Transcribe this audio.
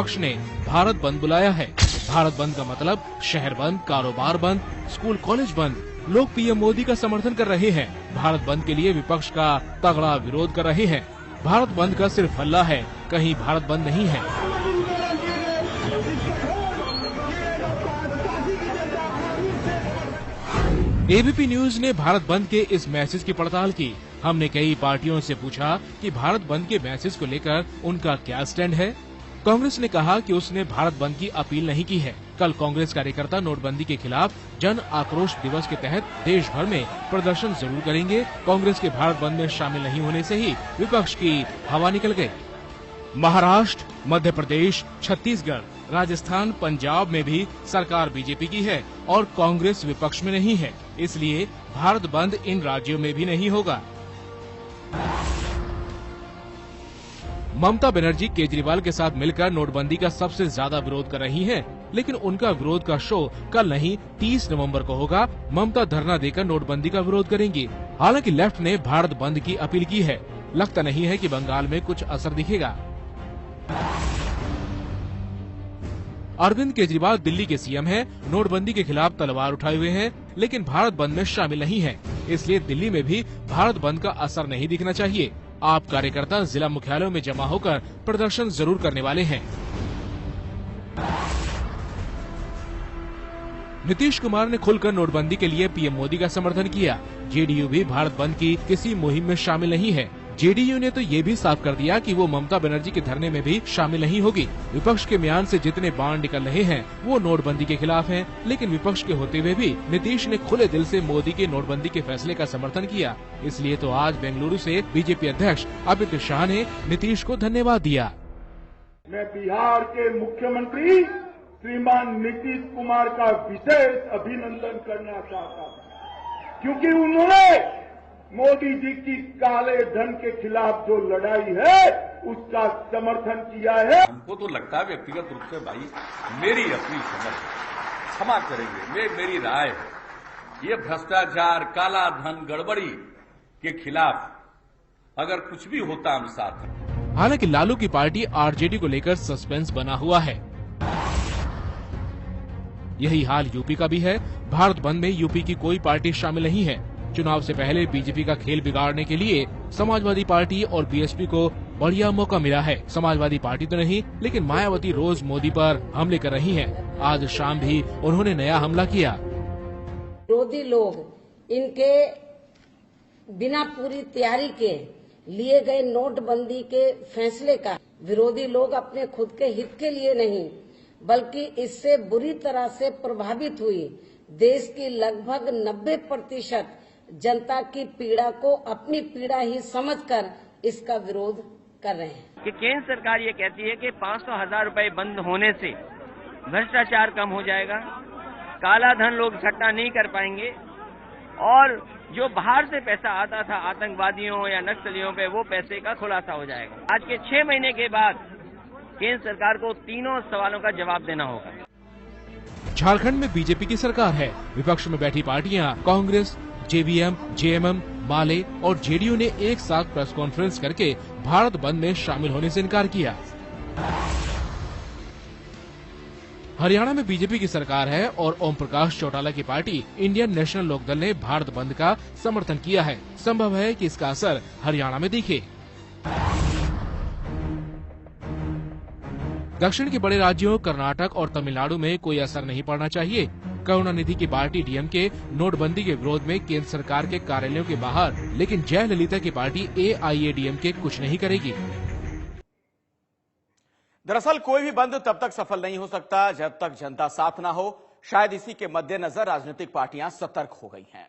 पक्ष ने भारत बंद बुलाया है। भारत बंद का मतलब शहर बंद, कारोबार बंद, स्कूल कॉलेज बंद। लोग पीएम मोदी का समर्थन कर रहे हैं। भारत बंद के लिए विपक्ष का तगड़ा विरोध कर रहे हैं। भारत बंद का सिर्फ हल्ला है, कहीं भारत बंद नहीं है। एबीपी न्यूज ने भारत बंद के इस मैसेज की पड़ताल की। हमने कई पार्टियों से पूछा कि भारत बंद के मैसेज को लेकर उनका क्या स्टैंड है। कांग्रेस ने कहा कि उसने भारत बंद की अपील नहीं की है। कल कांग्रेस कार्यकर्ता नोटबंदी के खिलाफ जन आक्रोश दिवस के तहत देश भर में प्रदर्शन जरूर करेंगे। कांग्रेस के भारत बंद में शामिल नहीं होने से ही विपक्ष की हवा निकल गई। महाराष्ट्र, मध्य प्रदेश, छत्तीसगढ़, राजस्थान, पंजाब में भी सरकार बीजेपी की है और कांग्रेस विपक्ष में नहीं है, इसलिए भारत बंद इन राज्यों में भी नहीं होगा। ममता बनर्जी केजरीवाल के साथ मिलकर नोटबंदी का सबसे ज्यादा विरोध कर रही हैं, लेकिन उनका विरोध का शो कल नहीं 30 नवंबर को होगा। ममता धरना देकर नोटबंदी का विरोध करेंगी। हालांकि लेफ्ट ने भारत बंद की अपील की है। लगता नहीं है कि बंगाल में कुछ असर दिखेगा। अरविंद केजरीवाल दिल्ली के सीएम हैं, नोटबंदी के खिलाफ तलवार उठाए हुए हैं, लेकिन भारत बंद में शामिल नहीं हैं। इसलिए दिल्ली में भी भारत बंद का असर नहीं दिखना चाहिए। आप कार्यकर्ता जिला मुख्यालयों में जमा होकर प्रदर्शन जरूर करने वाले हैं। नीतीश कुमार ने खुलकर नोटबंदी के लिए पीएम मोदी का समर्थन किया। जेडीयू भी भारत बंद की किसी मुहिम में शामिल नहीं है। जेडीयू ने तो ये भी साफ कर दिया कि वो ममता बनर्जी के धरने में भी शामिल नहीं होगी। विपक्ष के म्यान से जितने बाण निकल रहे हैं वो नोटबंदी के खिलाफ हैं, लेकिन विपक्ष के होते हुए भी नीतीश ने खुले दिल से मोदी के नोटबंदी के फैसले का समर्थन किया। इसलिए तो आज बेंगलुरु से बीजेपी अध्यक्ष अमित शाह ने नीतीश को धन्यवाद दिया। मैं बिहार के मुख्यमंत्री श्रीमान नीतीश कुमार का विशेष अभिनंदन करना चाहता हूँ, क्योंकि उन्होंने मोदी जी की काले धन के खिलाफ जो लड़ाई है उसका समर्थन किया है। हमको तो लगता है व्यक्तिगत रूप से भाई मेरी अपनी समझ, क्षमा करेंगे, मेरी राय है, ये भ्रष्टाचार, काला धन, गड़बड़ी के खिलाफ अगर कुछ भी होता हम साथ हैं। हालांकि लालू की पार्टी आरजेडी को लेकर सस्पेंस बना हुआ है। यही हाल यूपी का भी है। भारत बंद में यूपी की कोई पार्टी शामिल नहीं है। चुनाव से पहले बीजेपी का खेल बिगाड़ने के लिए समाजवादी पार्टी और बीएसपी को बढ़िया मौका मिला है। समाजवादी पार्टी तो नहीं, लेकिन मायावती रोज मोदी पर हमले कर रही हैं। आज शाम भी उन्होंने नया हमला किया। विरोधी लोग इनके बिना पूरी तैयारी के लिए गए नोटबंदी के फैसले का विरोधी लोग अपने खुद के हित के लिए नहीं, बल्कि इससे बुरी तरह से प्रभावित हुई देश की लगभग 90% जनता की पीड़ा को अपनी पीड़ा ही समझकर इसका विरोध कर रहे हैं। कि केंद्र सरकार ये कहती है कि 500,000 रुपए बंद होने से भ्रष्टाचार कम हो जाएगा, काला धन लोग इकट्ठा नहीं कर पाएंगे और जो बाहर से पैसा आता था आतंकवादियों या नक्सलियों पे, वो पैसे का खुलासा हो जाएगा। आज के 6 महीने के बाद केंद्र सरकार को तीनों सवालों का जवाब देना होगा। झारखंड में बीजेपी की सरकार है। विपक्ष में बैठी पार्टियां कांग्रेस, जेवीएम, जेएमएम, माले और जेडीयू ने एक साथ प्रेस कॉन्फ्रेंस करके भारत बंद में शामिल होने से इनकार किया। हरियाणा में बीजेपी की सरकार है और ओम प्रकाश चौटाला की पार्टी इंडियन नेशनल लोकदल ने भारत बंद का समर्थन किया है। संभव है कि इसका असर हरियाणा में दिखे। दक्षिण के बड़े राज्यों कर्नाटक और तमिलनाडु में कोई असर नहीं पड़ना चाहिए। करुणानिधि की पार्टी डीएमके नोटबंदी के विरोध में केंद्र सरकार के कार्यालयों के बाहर, लेकिन जयललिता की पार्टी एआईएडीएमके कुछ नहीं करेगी। दरअसल कोई भी बंद तब तक सफल नहीं हो सकता जब तक जनता साथ ना हो। शायद इसी के मद्देनजर राजनीतिक पार्टियां सतर्क हो गई हैं।